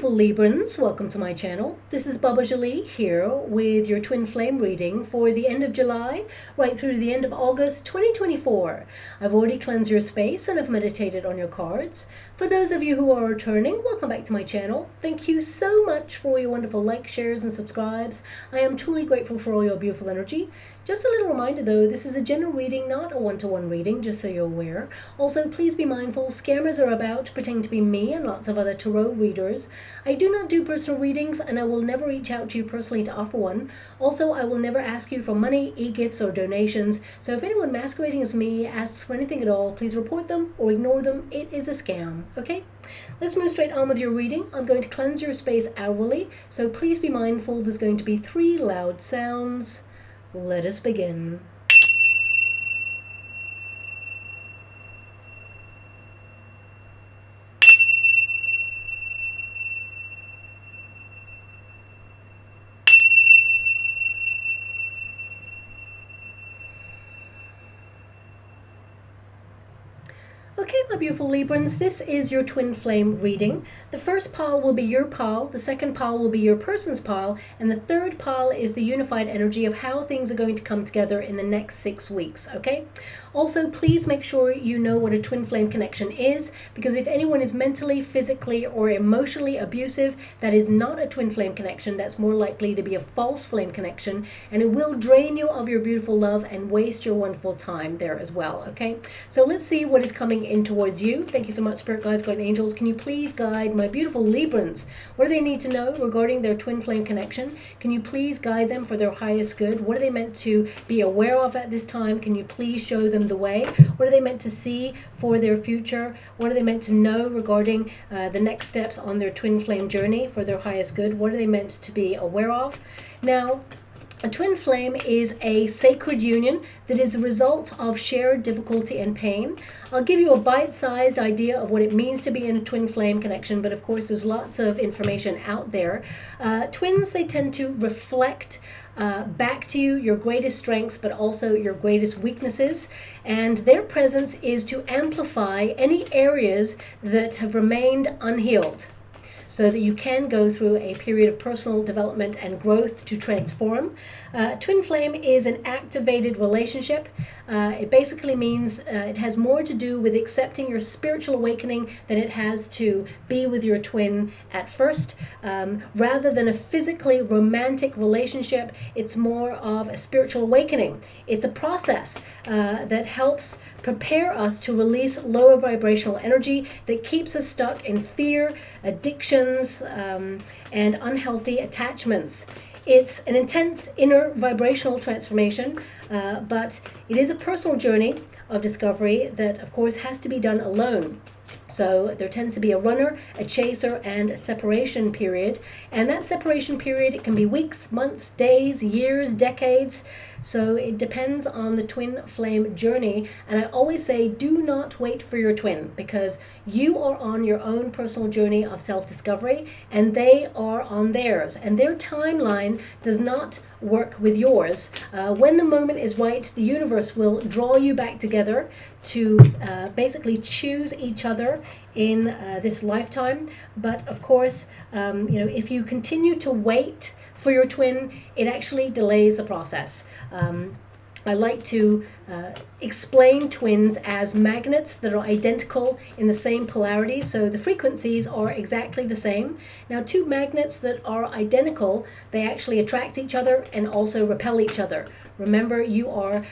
beautiful Librans, welcome to my channel. This is Baba Jolie here with your twin flame reading for the end of July right through to the end of August 2024. I've already cleansed your space and I've meditated on your cards. For those of you who are returning, welcome back to my channel. Thank you so much for your wonderful likes, shares and subscribes. I am truly grateful for all your beautiful energy. Just a little reminder though, this is a general reading, not a one-to-one reading, just so you're aware. Also, please be mindful, scammers are about to pretend to be me and lots of other tarot readers. I do not do personal readings and I will never reach out to you personally to offer one. Also, I will never ask you for money, e-gifts or donations. So if anyone masquerading as me asks for anything at all, please report them or ignore them. It is a scam, okay? Let's move straight on with your reading. I'm going to cleanse your space hourly, so please be mindful there's going to be 3 loud sounds. Let us begin. Okay, my beautiful Librans, this is your twin flame reading. The first pile will be your pile, the second pile will be your person's pile, and the third pile is the unified energy of how things are going to come together in the next 6 weeks, okay? Also, please make sure you know what a twin flame connection is, because if anyone is mentally, physically, or emotionally abusive, that is not a twin flame connection. That's more likely to be a false flame connection, and it will drain you of your beautiful love and waste your wonderful time there as well, okay? So let's see what is coming in towards you. Thank you so much, Spirit Guides, Guardian Angels. Can you please guide my beautiful Librans? What do they need to know regarding their twin flame connection? Can you please guide them for their highest good? What are they meant to be aware of at this time? Can you please show them the way? What are they meant to see for their future? What are they meant to know regarding the next steps on their twin flame journey for their highest good? What are they meant to be aware of? Now, a twin flame is a sacred union that is a result of shared difficulty and pain. I'll give you a bite-sized idea of what it means to be in a twin flame connection, but of course there's lots of information out there. Twins, they tend to reflect back to you your greatest strengths, but also your greatest weaknesses. And their presence is to amplify any areas that have remained unhealed, so that you can go through a period of personal development and growth to transform. Twin flame is an activated relationship. It basically means it has more to do with accepting your spiritual awakening than it has to be with your twin at first. Rather than a physically romantic relationship, it's more of a spiritual awakening. It's a process that helps prepare us to release lower vibrational energy that keeps us stuck in fear, addictions, and unhealthy attachments. It's an intense inner vibrational transformation, but it is a personal journey of discovery that, of course, has to be done alone. So there tends to be a runner, a chaser, and a separation period. And that separation period, it can be weeks, months, days, years, decades. So it depends on the twin flame journey. And I always say, do not wait for your twin, because you are on your own personal journey of self-discovery and they are on theirs. And their timeline does not work with yours. When the moment is right, the universe will draw you back together to basically choose each other in this lifetime. But of course, if you continue to wait for your twin, it actually delays the process. I like to explain twins as magnets that are identical in the same polarity, so the frequencies are exactly the same. Now, 2 magnets that are identical, they actually attract each other and also repel each other. Remember, you are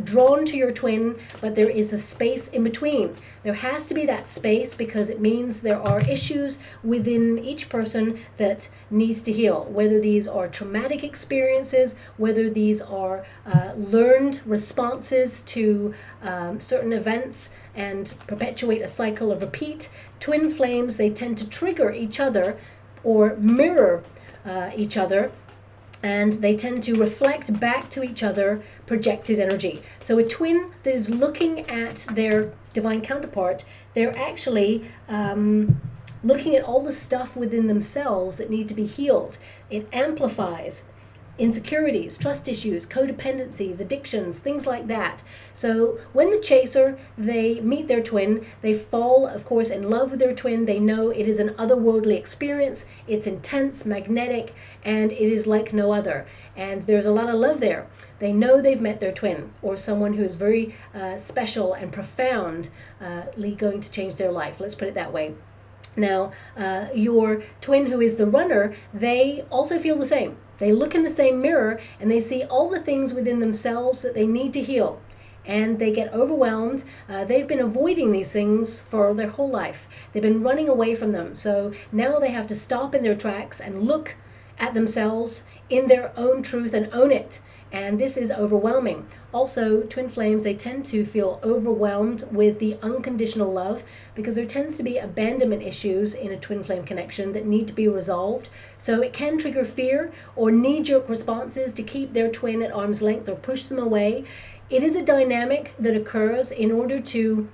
drawn to your twin, but there is a space in between. There has to be that space because it means there are issues within each person that needs to heal, whether these are traumatic experiences, whether these are learned responses to certain events and perpetuate a cycle of repeat. Twin flames, they tend to trigger each other or mirror each other, and they tend to reflect back to each other projected energy. So a twin that is looking at their divine counterpart, they're actually looking at all the stuff within themselves that need to be healed. It amplifies insecurities, trust issues, codependencies, addictions, things like that. So when the chaser, they meet their twin, they fall, of course, in love with their twin. They know it is an otherworldly experience. It's intense, magnetic, and it is like no other. And there's a lot of love there. They know they've met their twin, or someone who is very special and profoundly going to change their life. Let's put it that way. Now, your twin, who is the runner, they also feel the same. They look in the same mirror and they see all the things within themselves that they need to heal. And they get overwhelmed. They've been avoiding these things for their whole life. They've been running away from them. So now they have to stop in their tracks and look at themselves in their own truth and own it. And this is overwhelming. Also, twin flames, they tend to feel overwhelmed with the unconditional love because there tends to be abandonment issues in a twin flame connection that need to be resolved. So it can trigger fear or knee-jerk responses to keep their twin at arm's length or push them away. It is a dynamic that occurs in order to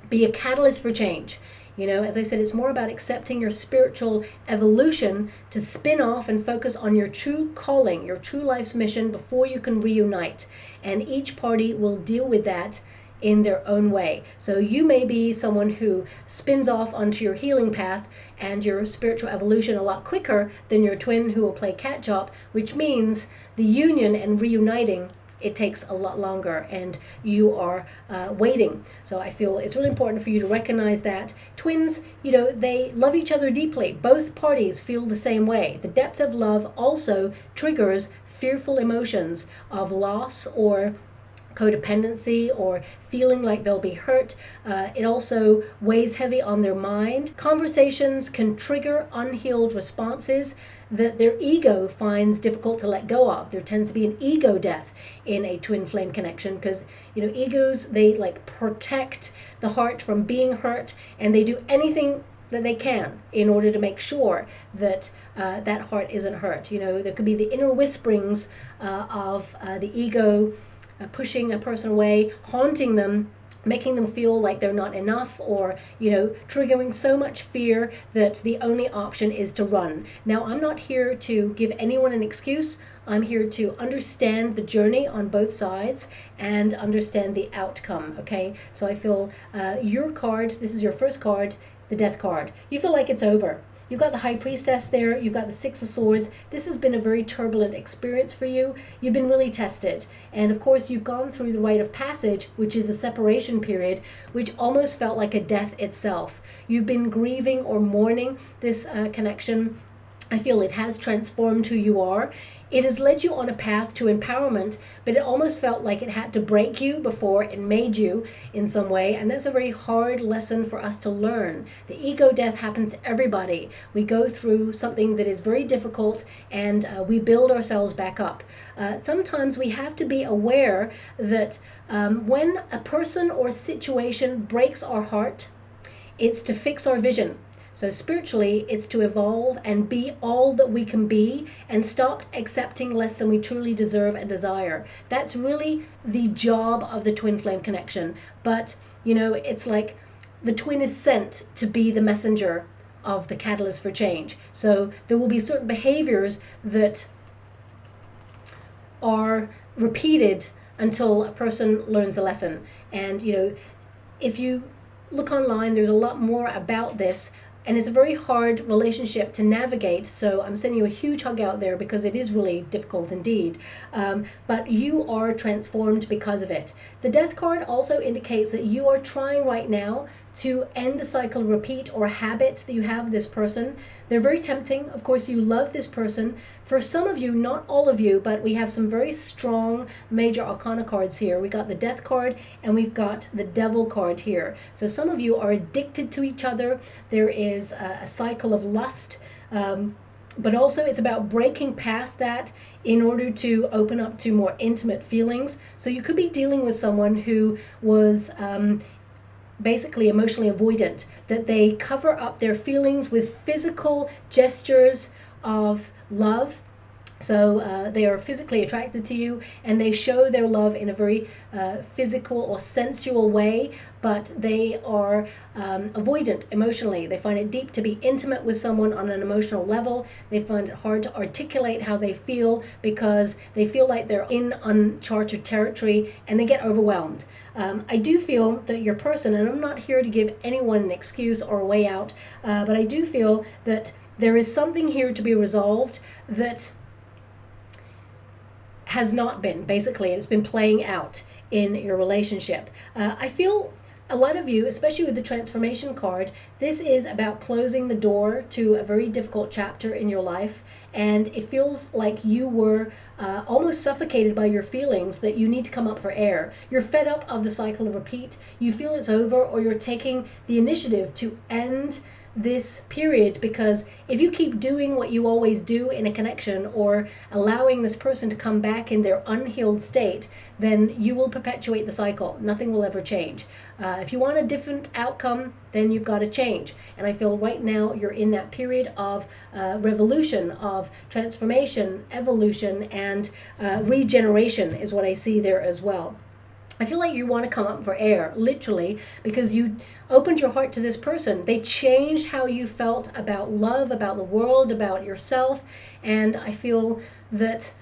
be a catalyst for change. You know, as I said, it's more about accepting your spiritual evolution to spin off and focus on your true calling, your true life's mission before you can reunite. And each party will deal with that in their own way. So you may be someone who spins off onto your healing path and your spiritual evolution a lot quicker than your twin, who will play catch up, which means the union and reuniting, it takes a lot longer and you are waiting. So I feel it's really important for you to recognize that. Twins, you know, they love each other deeply. Both parties feel the same way. The depth of love also triggers fearful emotions of loss or codependency or feeling like they'll be hurt. It also weighs heavy on their mind. Conversations can trigger unhealed responses that their ego finds difficult to let go of. There tends to be an ego death in a twin flame connection because, you know, egos, they like protect the heart from being hurt, and they do anything that they can in order to make sure that that heart isn't hurt. You know, there could be the inner whisperings of the ego pushing a person away, haunting them, making them feel like they're not enough, or, you know, triggering so much fear that the only option is to run. Now, I'm not here to give anyone an excuse. I'm here to understand the journey on both sides and understand the outcome, okay? So I feel your card, this is your first card, the Death card. You feel like it's over. You've got the High Priestess there. You've got the Six of Swords. This has been a very turbulent experience for you. You've been really tested. And of course, you've gone through the rite of passage, which is a separation period, which almost felt like a death itself. You've been grieving or mourning this connection. I feel it has transformed who you are. It has led you on a path to empowerment, but it almost felt like it had to break you before it made you in some way. And that's a very hard lesson for us to learn. The ego death happens to everybody. We go through something that is very difficult and we build ourselves back up. Sometimes we have to be aware that when a person or situation breaks our heart, it's to fix our vision. So spiritually, it's to evolve and be all that we can be and stop accepting less than we truly deserve and desire. That's really the job of the twin flame connection. But, you know, it's like the twin is sent to be the messenger of the catalyst for change. So there will be certain behaviors that are repeated until a person learns a lesson. And, you know, if you look online, there's a lot more about this. And it's a very hard relationship to navigate. So I'm sending you a huge hug out there because it is really difficult indeed. But you are transformed because of it. The Death card also indicates that you are trying right now to end a cycle, repeat, or habit that you have with this person. They're very tempting. Of course, you love this person. For some of you, not all of you, but we have some very strong major arcana cards here. We got the Death card and we've got the Devil card here. So some of you are addicted to each other. There is a cycle of lust, but also it's about breaking past that in order to open up to more intimate feelings. So you could be dealing with someone who was basically emotionally avoidant, that they cover up their feelings with physical gestures of love So they are physically attracted to you, and they show their love in a very physical or sensual way, but they are avoidant emotionally. They find it deep to be intimate with someone on an emotional level. They find it hard to articulate how they feel because they feel like they're in uncharted territory, and they get overwhelmed. I do feel that your person, and I'm not here to give anyone an excuse or a way out, but I do feel that there is something here to be resolved that has not been. Basically, it's been playing out in your relationship. I feel a lot of you, especially with the transformation card, this is about closing the door to a very difficult chapter in your life, and it feels like you were almost suffocated by your feelings that you need to come up for air. You're fed up of the cycle of repeat. You feel it's over, or you're taking the initiative to end this period, because if you keep doing what you always do in a connection, or allowing this person to come back in their unhealed state, then you will perpetuate the cycle. Nothing will ever change. If you want a different outcome, then you've got to change. And I feel right now you're in that period of revolution, of transformation, evolution, and regeneration is what I see there as well. I feel like you want to come up for air, literally, because you opened your heart to this person. They changed how you felt about love, about the world, about yourself. And I feel that,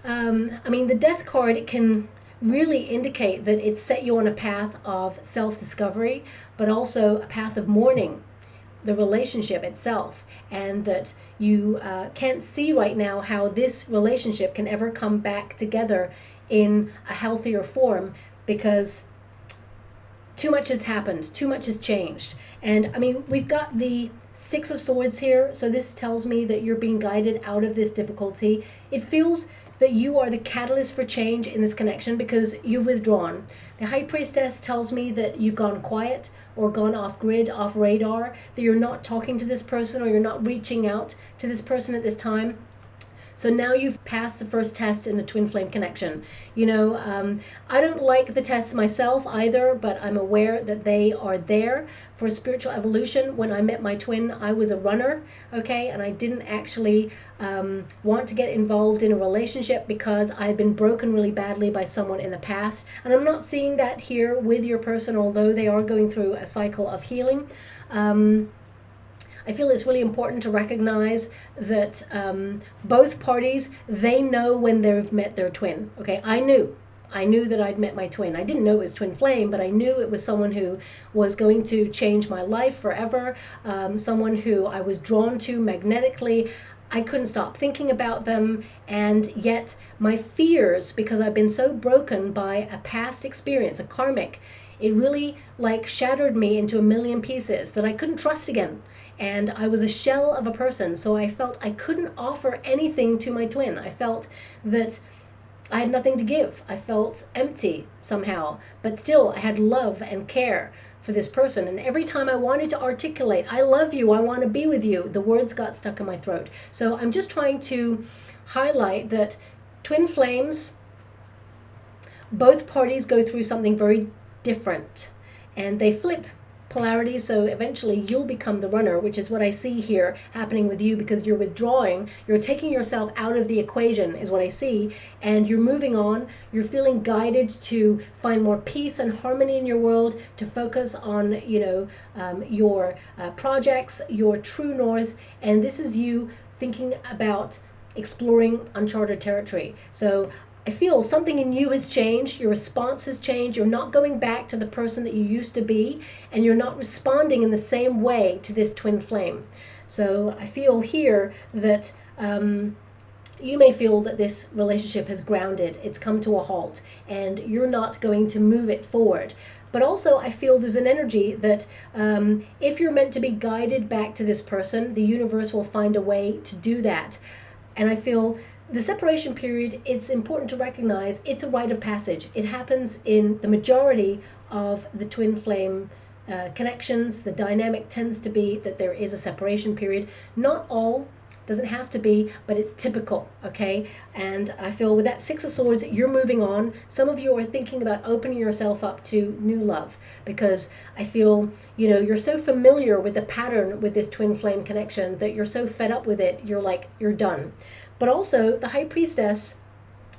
the death card can really indicate that it set you on a path of self-discovery, but also a path of mourning the relationship itself. And that you can't see right now how this relationship can ever come back together in a healthier form, because too much has happened, too much has changed. And we've got the Six of Swords here, so this tells me that you're being guided out of this difficulty. It feels that you are the catalyst for change in this connection because you've withdrawn. The High Priestess tells me that you've gone quiet or gone off grid, off radar, that you're not talking to this person, or you're not reaching out to this person at this time. So now you've passed the first test in the twin flame connection. I don't like the tests myself either, but I'm aware that they are there for spiritual evolution. When I met my twin, I was a runner, okay? And I didn't actually want to get involved in a relationship because I had been broken really badly by someone in the past. And I'm not seeing that here with your person, although they are going through a cycle of healing. I feel it's really important to recognize that both parties, they know when they've met their twin. Okay, I knew that I'd met my twin. I didn't know it was twin flame, but I knew it was someone who was going to change my life forever, someone who I was drawn to magnetically. I couldn't stop thinking about them, and yet my fears, because I've been so broken by a past experience, a karmic, it really shattered me into a million pieces that I couldn't trust again. And I was a shell of a person, so I felt I couldn't offer anything to my twin. I felt that I had nothing to give. I felt empty somehow, but still I had love and care for this person. And every time I wanted to articulate, I love you, I want to be with you, the words got stuck in my throat. So I'm just trying to highlight that twin flames, both parties go through something very different, and they flip polarity, so eventually you'll become the runner, which is what I see here happening with you, because you're withdrawing, you're taking yourself out of the equation is what I see, and you're moving on. You're feeling guided to find more peace and harmony in your world, to focus on your projects, your true north, and this is you thinking about exploring uncharted territory. So I feel something in you has changed, your response has changed, you're not going back to the person that you used to be, and you're not responding in the same way to this twin flame. So I feel here that you may feel that this relationship has grounded, it's come to a halt, and you're not going to move it forward. But also I feel there's an energy that if you're meant to be guided back to this person, the universe will find a way to do that. And I feel the separation period, it's important to recognize it's a rite of passage. It happens in the majority of the twin flame connections. The dynamic tends to be that there is a separation period. Not all, doesn't have to be, but it's typical, okay? And I feel with that Six of Swords, you're moving on. Some of you are thinking about opening yourself up to new love, because I feel, you're so familiar with the pattern with this twin flame connection that you're so fed up with it, you're done. But also, the High Priestess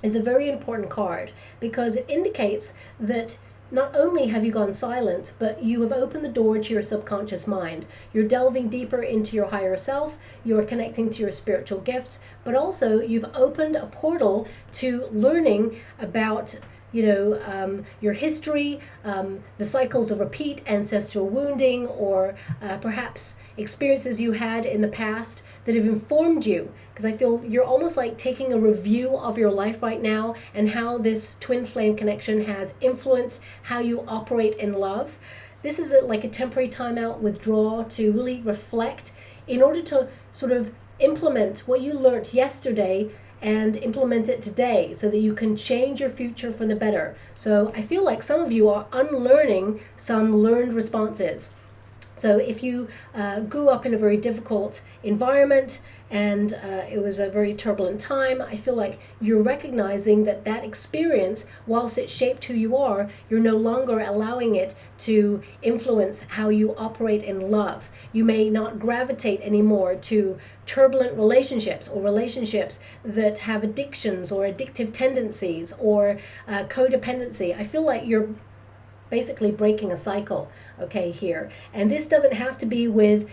is a very important card because it indicates that not only have you gone silent, but you have opened the door to your subconscious mind. You're delving deeper into your higher self, you're connecting to your spiritual gifts, but also you've opened a portal to learning about your history, the cycles of repeat, ancestral wounding, or perhaps experiences you had in the past that have informed you. Because I feel you're almost like taking a review of your life right now and how this twin flame connection has influenced how you operate in love. This is like a temporary timeout, withdrawal to really reflect in order to sort of implement what you learned yesterday and implement it today so that you can change your future for the better. So I feel like some of you are unlearning some learned responses. So if you grew up in a very difficult environment and it was a very turbulent time, I feel like you're recognizing that that experience, whilst it shaped who you are, you're no longer allowing it to influence how you operate in love. You may not gravitate anymore to turbulent relationships or relationships that have addictions or addictive tendencies or codependency. I feel like you're basically breaking a cycle, okay, here. And this doesn't have to be with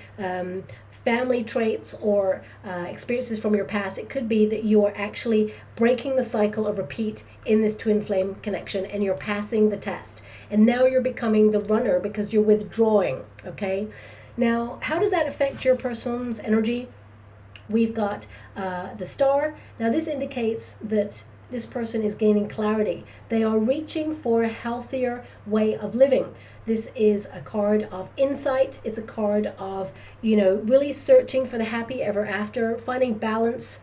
family traits or experiences from your past. It could be that you are actually breaking the cycle of repeat in this twin flame connection and you're passing the test. And now you're becoming the runner because you're withdrawing, okay? Now, how does that affect your person's energy? We've got the star. Now, this indicates that this person is gaining clarity. They are reaching for a healthier way of living. This is a card of insight. It's a card of, really searching for the happy ever after, finding balance.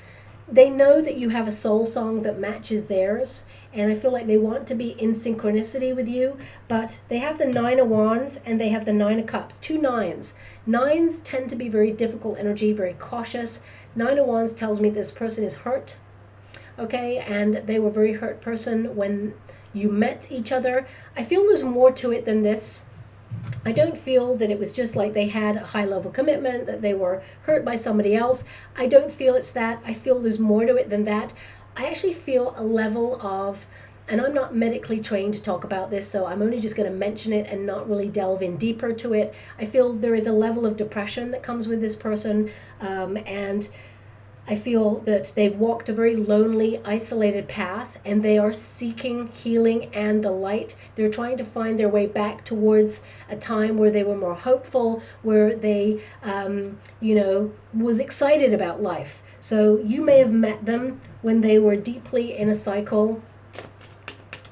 They know that you have a soul song that matches theirs, and I feel like they want to be in synchronicity with you, but they have the Nine of Wands and they have the Nine of Cups, two nines. Nines tend to be very difficult energy, very cautious. Nine of Wands tells me this person is hurt, okay, and they were a very hurt person when you met each other. I feel there's more to it than this. I don't feel that it was just like they had a high level commitment, that they were hurt by somebody else. I don't feel it's that. I feel there's more to it than that. I actually feel a level of, and I'm not medically trained to talk about this, so I'm only just going to mention it and not really delve in deeper to it. I feel there is a level of depression that comes with this person, and I feel that they've walked a very lonely, isolated path, and they are seeking healing and the light. They're trying to find their way back towards a time where they were more hopeful, where they, was excited about life. So you may have met them when they were deeply in a cycle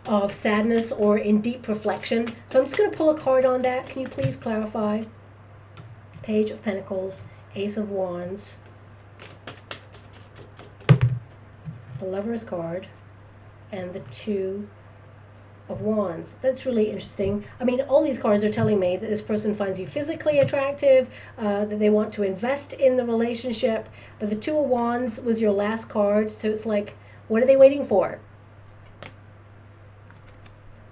of sadness or in deep reflection. So I'm just going to pull a card on that. Can you please clarify? Page of Pentacles, Ace of Wands, the Lover's card, and the Two of Wands. That's really interesting. I mean, all these cards are telling me that this person finds you physically attractive, that they want to invest in the relationship, but the Two of Wands was your last card, so it's like, what are they waiting for?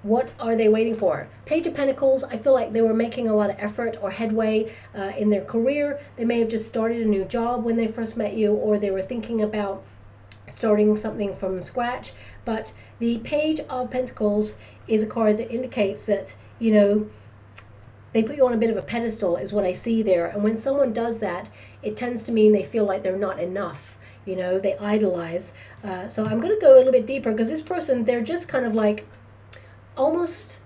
What are they waiting for? Page of Pentacles, I feel like they were making a lot of effort or headway in their career. They may have just started a new job when they first met you, or they were thinking about starting something from scratch. But the Page of Pentacles is a card that indicates that, they put you on a bit of a pedestal is what I see there. And when someone does that, it tends to mean they feel like they're not enough. They idolize. So I'm going to go a little bit deeper because this person, they're just kind of like almost,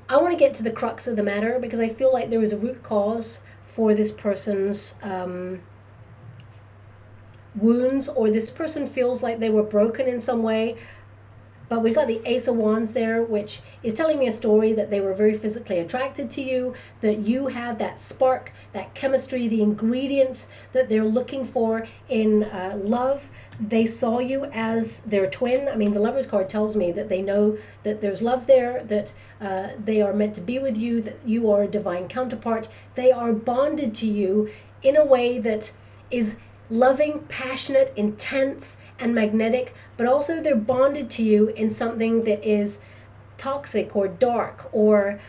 I want to get to the crux of the matter because I feel like there was a root cause for this person's wounds, or this person feels like they were broken in some way. But we got the Ace of Wands there, which is telling me a story that they were very physically attracted to you, that you have that spark, that chemistry, the ingredients that they're looking for in love. They saw you as their twin. I mean, the Lover's card tells me that they know that there's love there, that they are meant to be with you, that you are a divine counterpart. They are bonded to you in a way that is loving, passionate, intense, and magnetic, but also they're bonded to you in something that is toxic or dark or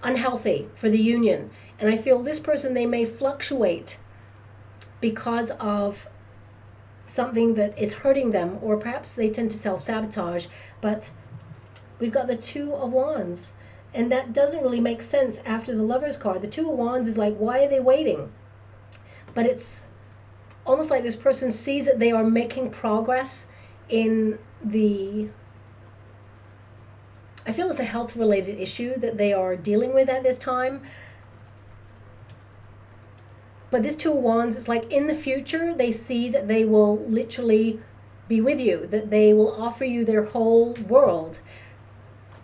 unhealthy for the union. And I feel this person, they may fluctuate because of something that is hurting them, or perhaps they tend to self-sabotage. But we've got the Two of Wands, and that doesn't really make sense after the Lover's card. The Two of Wands is like, why are they waiting? But it's almost like this person sees that they are making progress in the, I feel it's a health-related issue that they are dealing with at this time. But this Two of Wands, it's like in the future, they see that they will literally be with you, that they will offer you their whole world.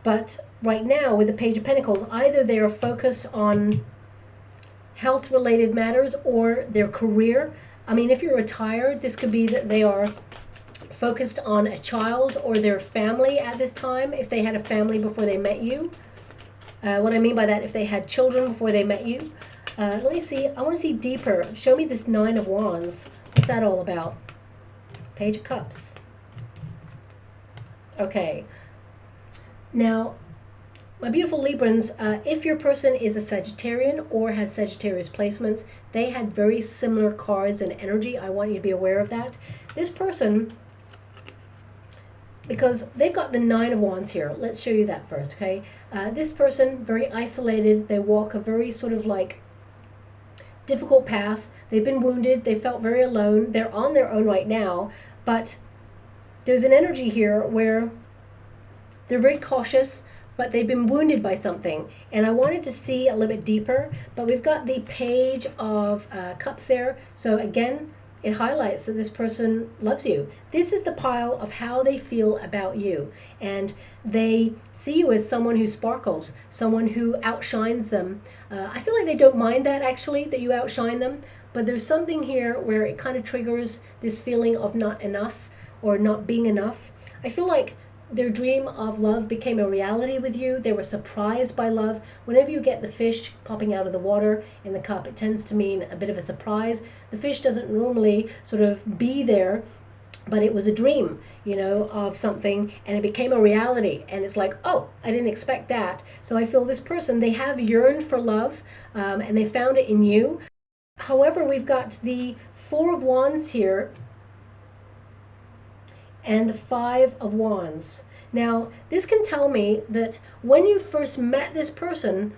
But right now, with the Page of Pentacles, either they are focused on health-related matters or their career. I mean, if you're retired, this could be that they are focused on a child or their family at this time, if they had a family before they met you. What I mean by that, if they had children before they met you. Let me see. I want to see deeper. Show me this Nine of Wands. What's that all about? Page of Cups. Okay. Now, my beautiful Librans, if your person is a Sagittarian or has Sagittarius placements, they had very similar cards and energy. I want you to be aware of that. This person, because they've got the Nine of Wands here. Let's show you that first, okay? This person, very isolated. They walk a very sort of like difficult path. They've been wounded. They felt very alone. They're on their own right now, but there's an energy here where they're very cautious, but they've been wounded by something. And I wanted to see a little bit deeper, but we've got the Page of Cups there. So again, it highlights that this person loves you. This is the pile of how they feel about you. And they see you as someone who sparkles, someone who outshines them. I feel like they don't mind that, actually, that you outshine them. But there's something here where it kind of triggers this feeling of not enough or not being enough. I feel like their dream of love became a reality with you. They were surprised by love. Whenever you get the fish popping out of the water in the cup, it tends to mean a bit of a surprise. The fish doesn't normally sort of be there, but it was a dream, you know, of something, and it became a reality. And it's like, oh, I didn't expect that. So I feel this person, they have yearned for love, and they found it in you. However, we've got the Four of Wands here and the Five of Wands. Now, this can tell me that when you first met this person,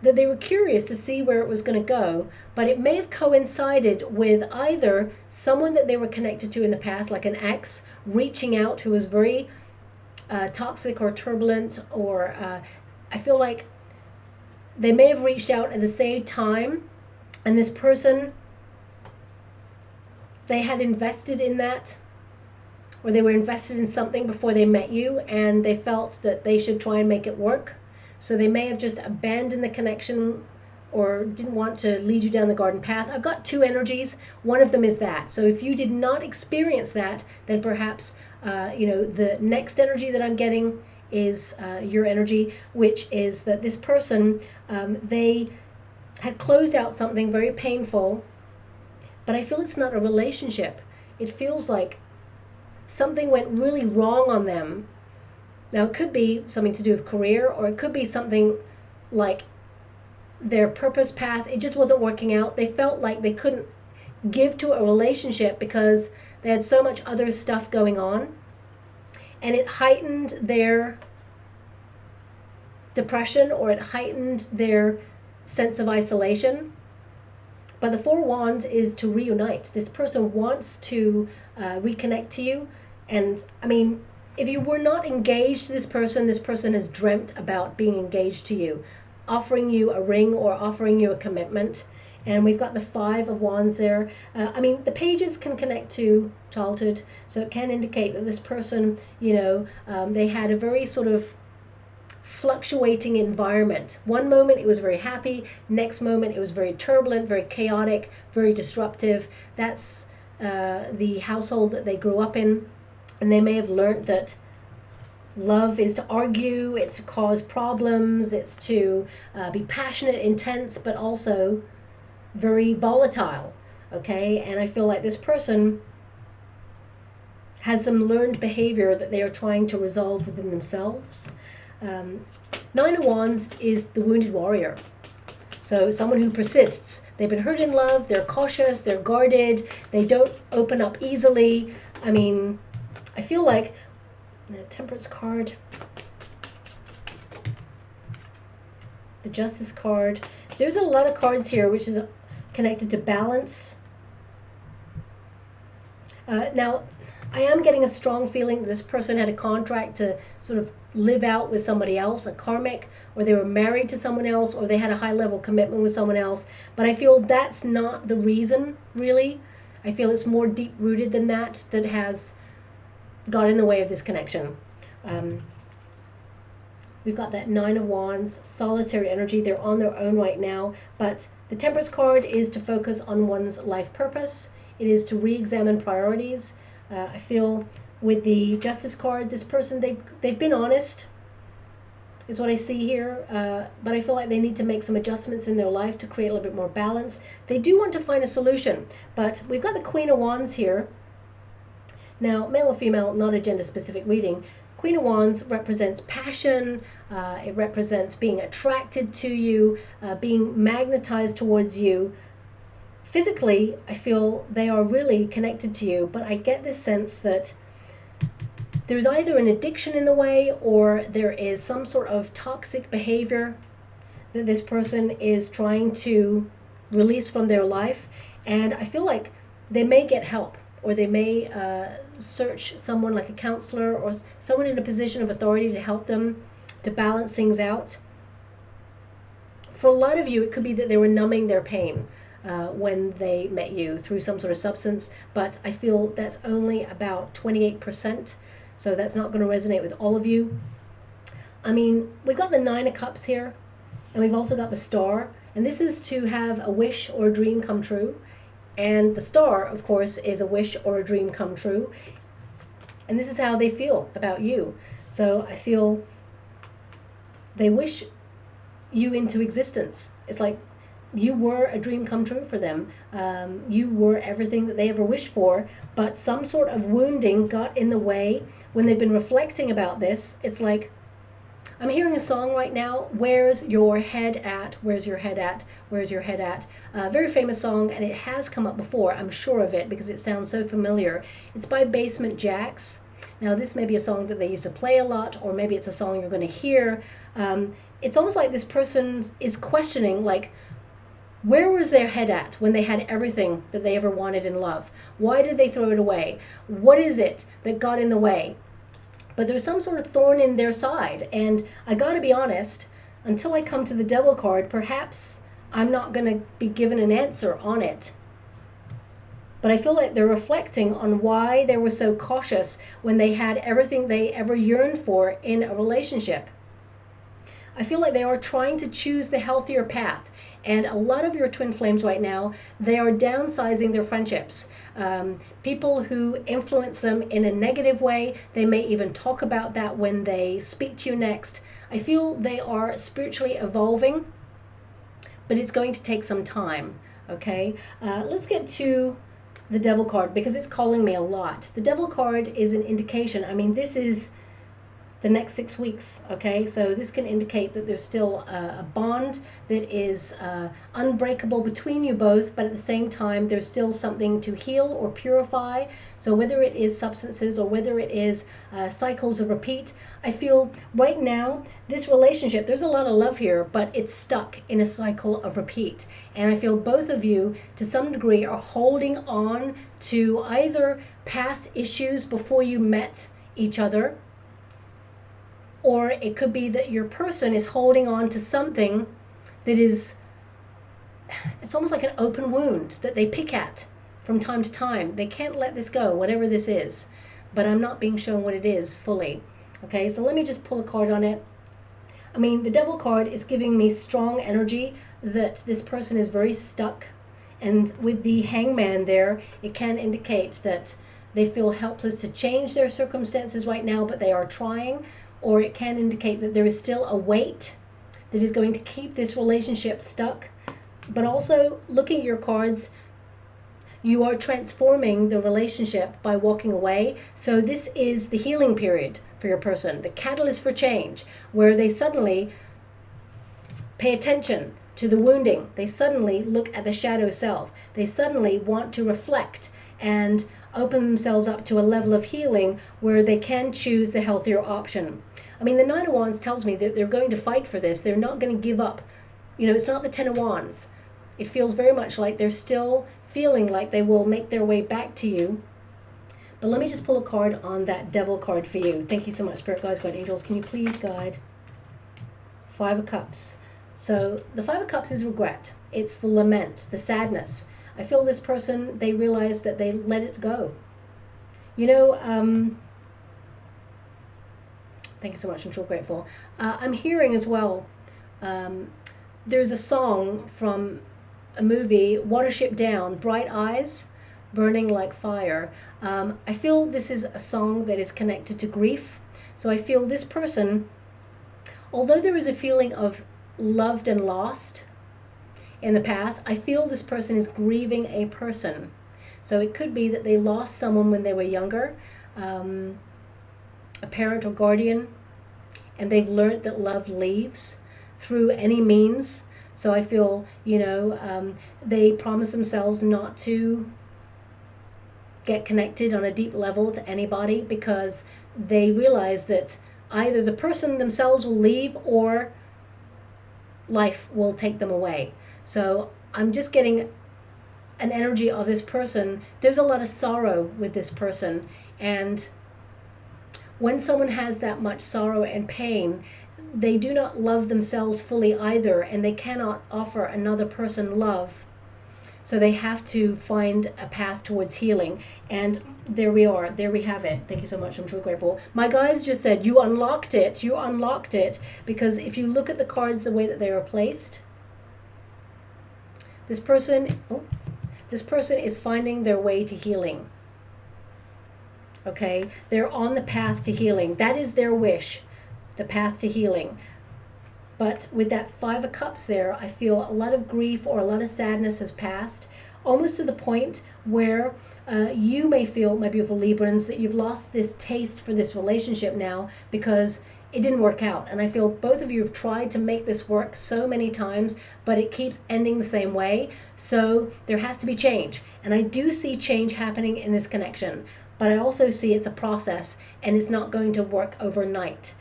that they were curious to see where it was going to go, but it may have coincided with either someone that they were connected to in the past, like an ex, reaching out who was very toxic or turbulent, or I feel like they may have reached out at the same time, and this person, they had invested in that, or they were invested in something before they met you, and they felt that they should try and make it work. So they may have just abandoned the connection or didn't want to lead you down the garden path. I've got two energies. One of them is that. So if you did not experience that, then perhaps, the next energy that I'm getting is your energy, which is that this person, they had closed out something very painful, but I feel it's not a relationship. It feels like something went really wrong on them. Now, it could be something to do with career, or it could be something like their purpose path. It just wasn't working out. They felt like they couldn't give to a relationship because they had so much other stuff going on. And it heightened their depression, or it heightened their sense of isolation. But the Four of Wands is to reunite. This person wants to reconnect to you. And I mean, if you were not engaged to this person has dreamt about being engaged to you, offering you a ring or offering you a commitment. And we've got the Five of Wands there. I mean, the pages can connect to childhood, so it can indicate that this person, they had a very sort of fluctuating environment. One moment it was very happy, next moment it was very turbulent, very chaotic, very disruptive. That's the household that they grew up in. And they may have learned that love is to argue, it's to cause problems, it's to be passionate, intense, but also very volatile, okay? And I feel like this person has some learned behavior that they are trying to resolve within themselves. Nine of Wands is the wounded warrior. So someone who persists. They've been hurt in love, they're cautious, they're guarded, they don't open up easily. I mean, I feel like the Temperance card, the Justice card, there's a lot of cards here which is connected to balance. Now, I am getting a strong feeling that this person had a contract to sort of live out with somebody else, a karmic, or they were married to someone else, or they had a high-level commitment with someone else. But I feel that's not the reason, really. I feel it's more deep-rooted than that has got in the way of this connection. We've got that Nine of Wands, solitary energy. They're on their own right now. But the Temperance card is to focus on one's life purpose. It is to re-examine priorities. I feel with the Justice card, this person, they've been honest, is what I see here. But I feel like they need to make some adjustments in their life to create a little bit more balance. They do want to find a solution. But we've got the Queen of Wands here. Now, male or female, not a gender-specific reading. Queen of Wands represents passion. It represents being attracted to you, being magnetized towards you. Physically, I feel they are really connected to you, but I get this sense that there's either an addiction in the way, or there is some sort of toxic behavior that this person is trying to release from their life. And I feel like they may get help, or they may search someone like a counselor or someone in a position of authority to help them to balance things out. For a lot of you, it could be that they were numbing their pain when they met you through some sort of substance, but I feel that's only about 28%, so that's not going to resonate with all of you. I mean, we've got the Nine of Cups here, and we've also got the Star, and this is to have a wish or a dream come true. And the Star, of course, is a wish or a dream come true. And this is how they feel about you. So I feel they wish you into existence. It's like you were a dream come true for them. You were everything that they ever wished for, but some sort of wounding got in the way. When they've been reflecting about this, it's like, I'm hearing a song right now, Where's Your Head At? Where's Your Head At? Where's Your Head At? A very famous song, and it has come up before, I'm sure of it, because it sounds so familiar. It's by Basement Jaxx. Now, this may be a song that they used to play a lot, or maybe it's a song you're going to hear. It's almost like this person is questioning, like, where was their head at when they had everything that they ever wanted in love? Why did they throw it away? What is it that got in the way? But there's some sort of thorn in their side. And I gotta be honest, until I come to the Devil card, perhaps I'm not gonna be given an answer on it. But I feel like they're reflecting on why they were so cautious when they had everything they ever yearned for in a relationship. I feel like they are trying to choose the healthier path. And a lot of your twin flames right now, they are downsizing their friendships. People who influence them in a negative way, they may even talk about that when they speak to you next. I feel they are spiritually evolving, but it's going to take some time, okay? Let's get to the Devil card, because it's calling me a lot. The Devil card is an indication. I mean, this is the next 6 weeks, okay? So this can indicate that there's still a bond that is unbreakable between you both, but at the same time, there's still something to heal or purify. So whether it is substances or whether it is cycles of repeat, I feel right now, this relationship, there's a lot of love here, but it's stuck in a cycle of repeat. And I feel both of you, to some degree, are holding on to either past issues before you met each other, or it could be that your person is holding on to something that is, it's almost like an open wound that they pick at from time to time. They can't let this go, whatever this is. But I'm not being shown what it is fully. Okay, so let me just pull a card on it. I mean, the Devil card is giving me strong energy that this person is very stuck. And with the Hangman there, it can indicate that they feel helpless to change their circumstances right now, but they are trying. Or it can indicate that there is still a weight that is going to keep this relationship stuck. But also, looking at your cards, you are transforming the relationship by walking away. So this is the healing period for your person, the catalyst for change, where they suddenly pay attention to the wounding. They suddenly look at the shadow self. They suddenly want to reflect and open themselves up to a level of healing where they can choose the healthier option. I mean, the Nine of Wands tells me that they're going to fight for this. They're not going to give up. You know, it's not the Ten of Wands. It feels very much like they're still feeling like they will make their way back to you. But let me just pull a card on that Devil card for you. Thank you so much, Spirit Guides, Guardian Angels. Can you please guide? Five of Cups. So the Five of Cups is regret. It's the lament, the sadness. I feel this person, they realize that they let it go. You know, thank you so much. I'm so grateful. I'm hearing as well, there's a song from a movie, Watership Down, Bright Eyes, Burning Like Fire. I feel this is a song that is connected to grief. So I feel this person, although there is a feeling of loved and lost in the past, I feel this person is grieving a person. So it could be that they lost someone when they were younger, a parent or guardian, and they've learned that love leaves through any means. So I feel, you know, they promise themselves not to get connected on a deep level to anybody because they realize that either the person themselves will leave or life will take them away. So I'm just getting an energy of this person. There's a lot of sorrow with this person, and when someone has that much sorrow and pain, they do not love themselves fully either, and they cannot offer another person love. So they have to find a path towards healing. And there we are. There we have it. Thank you so much. I'm truly grateful. My guys just said, you unlocked it. You unlocked it. Because if you look at the cards the way that they are placed, this person is finding their way to healing. Okay? They're on the path to healing. That is their wish, the path to healing. But with that Five of Cups there, I feel a lot of grief or a lot of sadness has passed, almost to the point where you may feel, my beautiful Librans, that you've lost this taste for this relationship now because it didn't work out. And I feel both of you have tried to make this work so many times, but it keeps ending the same way. So there has to be change. And I do see change happening in this connection, but I also see it's a process and it's not going to work overnight.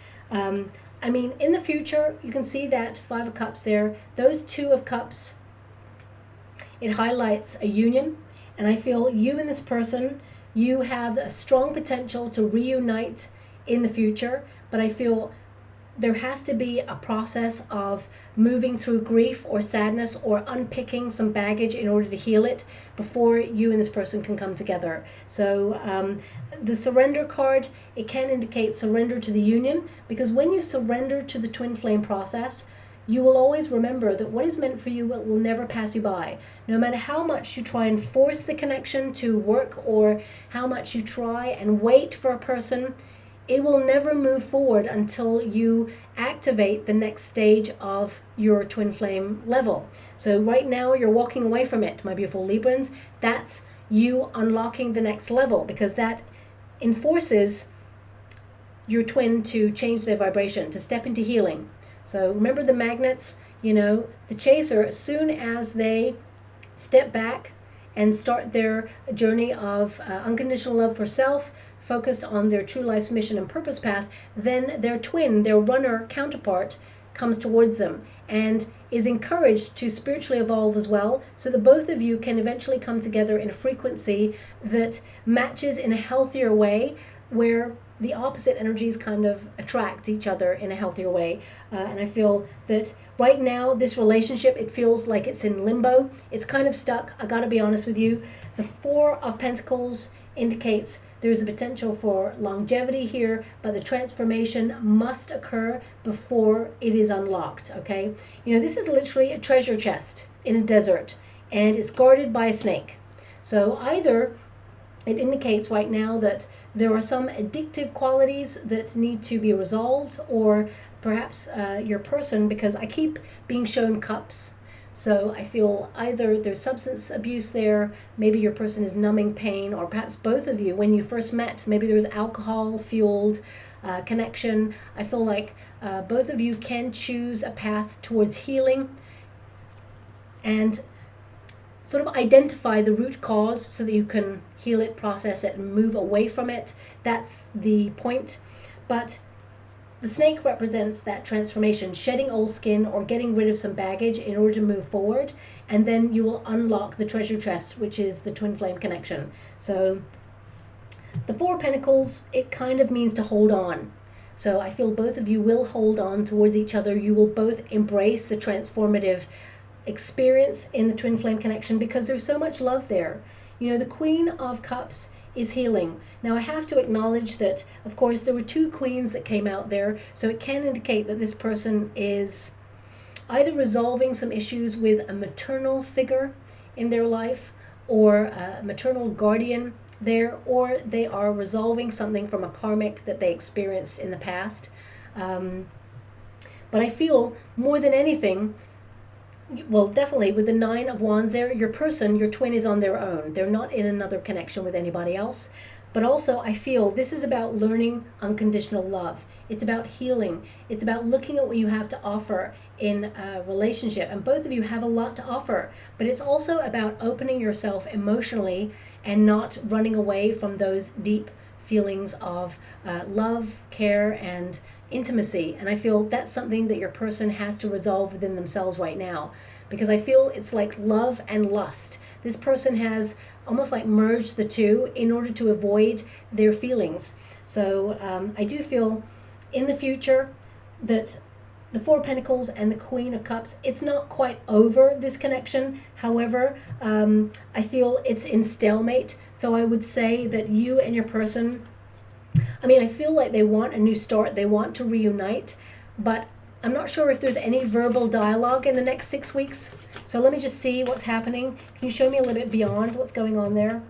I mean, in the future, you can see that Five of Cups there. Those Two of Cups, it highlights a union. And I feel you and this person, you have a strong potential to reunite in the future. But I feel there has to be a process of moving through grief or sadness or unpicking some baggage in order to heal it before you and this person can come together. So the surrender card, it can indicate surrender to the union, because when you surrender to the twin flame process, you will always remember that what is meant for you will never pass you by. No matter how much you try and force the connection to work or how much you try and wait for a person, it will never move forward until you activate the next stage of your twin flame level. So right now you're walking away from it, my beautiful Librans. That's you unlocking the next level, because that enforces your twin to change their vibration, to step into healing. So remember the magnets, you know, the chaser, as soon as they step back and start their journey of unconditional love for self, focused on their true life's mission and purpose path, then their twin, their runner counterpart, comes towards them and is encouraged to spiritually evolve as well, so that both of you can eventually come together in a frequency that matches in a healthier way, where the opposite energies kind of attract each other in a healthier way. And I feel that right now, this relationship, it feels like it's in limbo. It's kind of stuck. I gotta be honest with you. The Four of Pentacles indicates there's a potential for longevity here, but the transformation must occur before it is unlocked, okay? You know, this is literally a treasure chest in a desert, and it's guarded by a snake. So either it indicates right now that there are some addictive qualities that need to be resolved, or perhaps your person, because I keep being shown cups. So I feel either there's substance abuse there, maybe your person is numbing pain, or perhaps both of you, when you first met, maybe there was alcohol-fueled connection. I feel like both of you can choose a path towards healing. and sort of identify the root cause so that you can heal it, process it, and move away from it. That's the point. But the snake represents that transformation, shedding old skin or getting rid of some baggage in order to move forward. And then you will unlock the treasure chest, which is the twin flame connection. So the Four of Pentacles, it kind of means to hold on. So I feel both of you will hold on towards each other. You will both embrace the transformative experience in the twin flame connection because there's so much love there. You know, the Queen of Cups is healing. Now I have to acknowledge that, of course, there were two queens that came out there, so it can indicate that this person is either resolving some issues with a maternal figure in their life or a maternal guardian there, or they are resolving something from a karmic that they experienced in the past. But I feel more than anything, well, definitely with the Nine of Wands there, your person, your twin, is on their own. They're not in another connection with anybody else. But also I feel this is about learning unconditional love. It's about healing. It's about looking at what you have to offer in a relationship. And both of you have a lot to offer. But it's also about opening yourself emotionally and not running away from those deep feelings of love, care, and intimacy. And I feel that's something that your person has to resolve within themselves right now, because I feel it's like love and lust. This person has almost like merged the two in order to avoid their feelings. So I do feel in the future that the Four of Pentacles and the Queen of Cups, it's not quite over, this connection. However, I feel it's in stalemate. So I would say that you and your person, I mean, I feel like they want a new start. They want to reunite, but I'm not sure if there's any verbal dialogue in the next 6 weeks. So let me just see what's happening. Can you show me a little bit beyond what's going on there?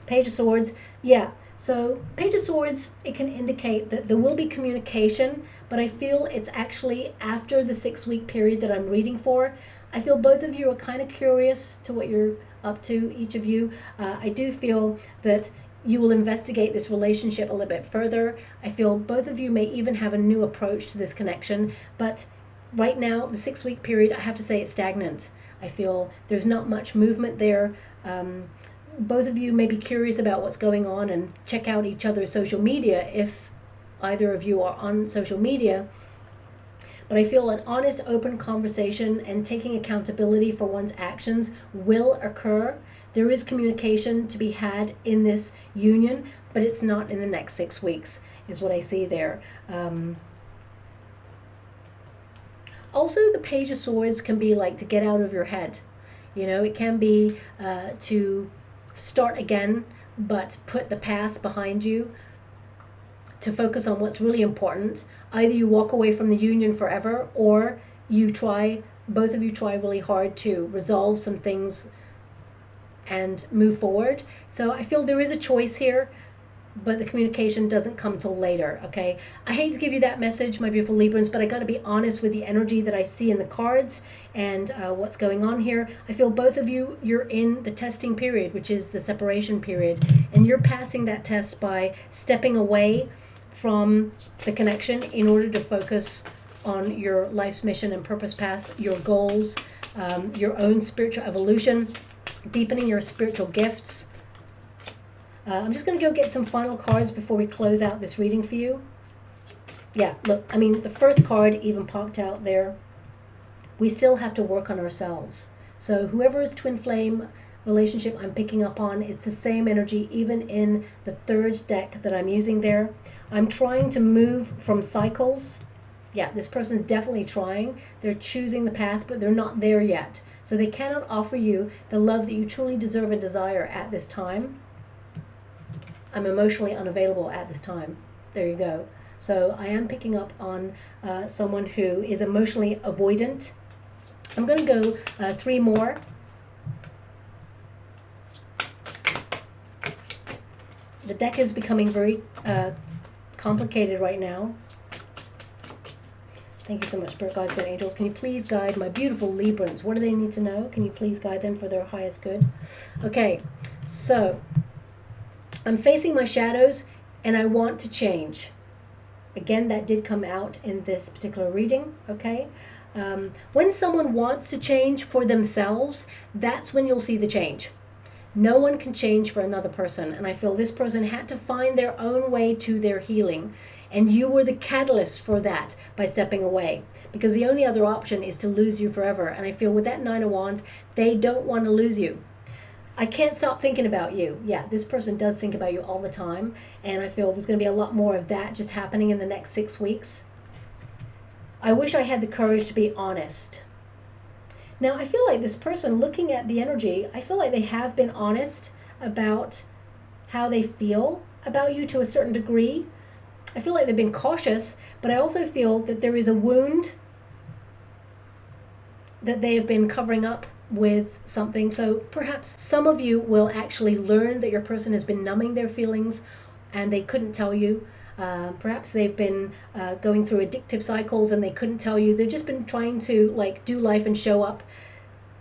Page of Swords. Yeah. So Page of Swords, it can indicate that there will be communication, but I feel it's actually after the 6-week period that I'm reading for. I feel both of you are kind of curious to what you're up to, each of you. I do feel that you will investigate this relationship a little bit further. I feel both of you may even have a new approach to this connection, but right now, the 6-week period, I have to say it's stagnant. I feel there's not much movement there. Both of you may be curious about what's going on and check out each other's social media if either of you are on social media. But I feel an honest, open conversation and taking accountability for one's actions will occur. There is communication to be had in this union, but it's not in the next 6 weeks, is what I see there. Also, the Page of Swords can be like to get out of your head. You know, it can be to start again, but put the past behind you, to focus on what's really important. Either you walk away from the union forever, or you try, both of you try really hard to resolve some things and move forward. So I feel there is a choice here, but the communication doesn't come till later, okay? I hate to give you that message, my beautiful Librans, but I got to be honest with the energy that I see in the cards and what's going on here. I feel both of you, you're in the testing period, which is the separation period, and you're passing that test by stepping away from the connection in order to focus on your life's mission and purpose path, your goals, your own spiritual evolution, deepening your spiritual gifts. I'm just going to go get some final cards before we close out this reading for you. Yeah, look, I mean, the first card even popped out there. We still have to work on ourselves. So whoever's twin flame relationship I'm picking up on, it's the same energy even in the third deck that I'm using there. I'm trying to move from cycles. Yeah, this person's definitely trying. They're choosing the path, but they're not there yet. So they cannot offer you the love that you truly deserve and desire at this time. I'm emotionally unavailable at this time. There you go. So I am picking up on someone who is emotionally avoidant. I'm going to go 3 more. The deck is becoming very complicated right now. Thank you so much, Spirit Guides and Angels. Can you please guide my beautiful Librans? What do they need to know? Can you please guide them for their highest good? Okay, so I'm facing my shadows and I want to change. Again, that did come out in this particular reading, okay? When someone wants to change for themselves, that's when you'll see the change. No one can change for another person, and I feel this person had to find their own way to their healing, and you were the catalyst for that by stepping away, because the only other option is to lose you forever. And I feel with that Nine of Wands, they don't want to lose you. I can't stop thinking about you. Yeah, this person does think about you all the time, and I feel there's going to be a lot more of that just happening in the next 6 weeks. I wish I had the courage to be honest. Now, I feel like this person, looking at the energy, I feel like they have been honest about how they feel about you to a certain degree. I feel like they've been cautious, but I also feel that there is a wound that they have been covering up with something. So perhaps some of you will actually learn that your person has been numbing their feelings and they couldn't tell you. Perhaps they've been going through addictive cycles and they couldn't tell you. They've just been trying to do life and show up.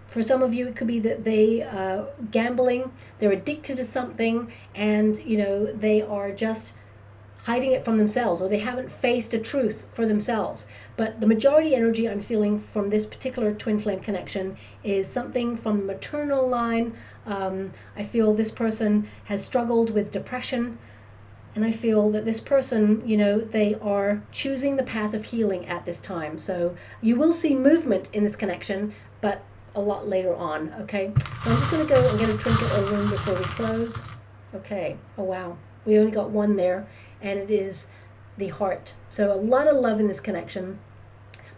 For some of you, it could be that they gambling, they're addicted to something, and they are just hiding it from themselves, or they haven't faced a truth for themselves. But the majority energy I'm feeling from this particular twin flame connection is something from the maternal line. I feel this person has struggled with depression. And I feel that this person, they are choosing the path of healing at this time. So you will see movement in this connection, but a lot later on, okay? So I'm just going to go and get a trinket or rune before we close. Okay. Oh, wow. We only got one there, and it is the heart. So a lot of love in this connection,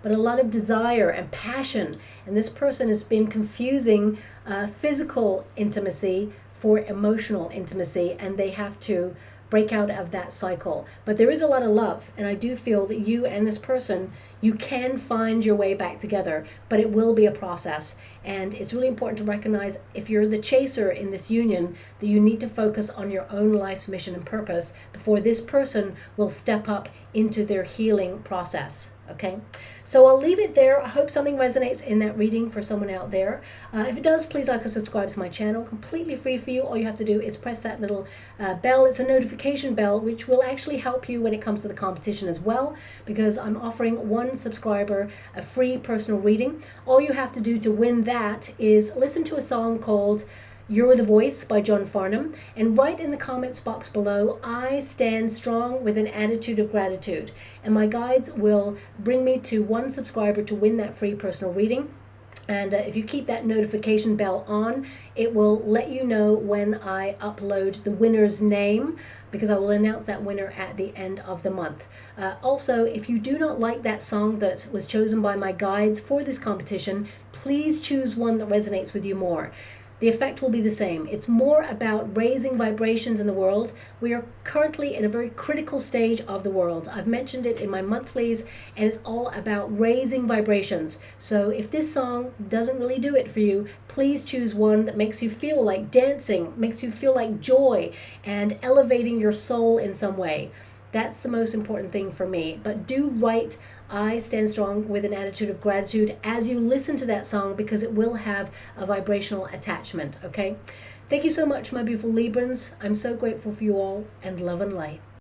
but a lot of desire and passion. And this person has been confusing physical intimacy for emotional intimacy, and they have to break out of that cycle. But there is a lot of love, and I do feel that you and this person, you can find your way back together, but it will be a process. And it's really important to recognize, if you're the chaser in this union, that you need to focus on your own life's mission and purpose before this person will step up into their healing process. Okay, so I'll leave it there. I hope something resonates in that reading for someone out there. If it does, please like or subscribe to my channel. Completely free for you. All you have to do is press that little bell. It's a notification bell, which will actually help you when it comes to the competition as well, because I'm offering one subscriber a free personal reading. All you have to do to win that is listen to a song called You're the Voice by John Farnham, and write in the comments box below, I stand strong with an attitude of gratitude. And my guides will bring me to one subscriber to win that free personal reading. And if you keep that notification bell on, it will let you know when I upload the winner's name, because I will announce that winner at the end of the month. Also, if you do not like that song that was chosen by my guides for this competition, please choose one that resonates with you more. The effect will be the same. It's more about raising vibrations in the world. We are currently in a very critical stage of the world. I've mentioned it in my monthlies, and it's all about raising vibrations. So if this song doesn't really do it for you, please choose one that makes you feel like dancing, makes you feel like joy, and elevating your soul in some way. That's the most important thing for me. But do write I stand strong with an attitude of gratitude as you listen to that song, because it will have a vibrational attachment, okay? Thank you so much, my beautiful Librans. I'm so grateful for you all, and love and light.